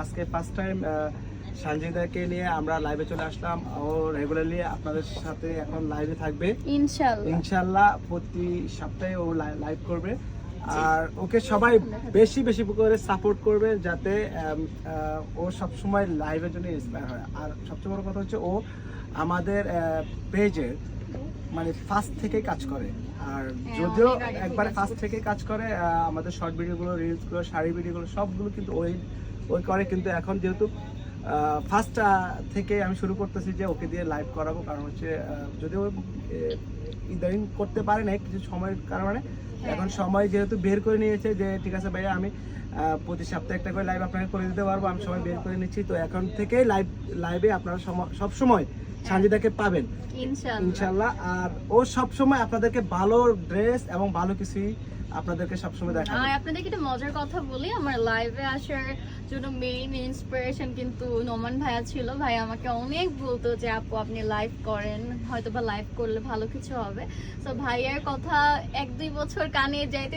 আজকে first time সানজিদাকে নিয়ে আমরা লাইভে চলে আসলাম। ও রেগুলারলি আপনাদের সাথে এখন লাইভে থাকবে ইনশাল্লাহ। প্রতি সপ্তাহে ও লাইভ করবে। আর ওকে সবাই বেশি বেশি করে সাপোর্ট করবে যাতে ও সবসময় লাইভের জন্য ইন্সপায়ার হয়। আর সবচেয়ে বড় কথা হচ্ছে ও আমাদের পেজের মানে ফার্স্ট থেকে কাজ করে। আর যদিও একবারে ফার্স্ট থেকে কাজ করে, আমাদের শর্ট ভিডিওগুলো, রিলসগুলো, শাড়ি ভিডিওগুলো সবগুলো কিন্তু ওই করে। কিন্তু এখন যেহেতু ফার্স্ট থেকে আমি শুরু করতেছি যে ওকে দিয়ে লাইভ করাবো, কারণ হচ্ছে যদিও ইদারিং করতে পারে না কিছু সময়ের কারণে, এখন সময় যেহেতু বের করে নিয়েছে যে ঠিক আছে ভাইয়া আমি প্রতি সপ্তাহে একটা করে লাইভ আপনাকে করে দিতে পারবো, আমি সময় বের করে নিচ্ছি। তো এখন থেকেই লাইভে আপনারা সব সময় সানজিদাকে পাবেন ইনশাল্লাহ। আর ও সব সময় আপনাদেরকে ভালো ড্রেস এবং ভালো কিছুই আপনাদেরকে সবসময় দেখাবে। আপনাদেরকে একটা মজার কথা বলি, আমার লাইভে আসার জন্য মেইন ইন্সপিরেশন কিন্তু নোমান ভাইয়া ছিল। ভাই আমাকে অনেক বলতো যে আপু আপনি লাইভ করেন, হয়তো বা লাইভ করলে ভালো কিছু হবে। তো ভাইয়ার কথা 1-2 বছর কানে যাইতে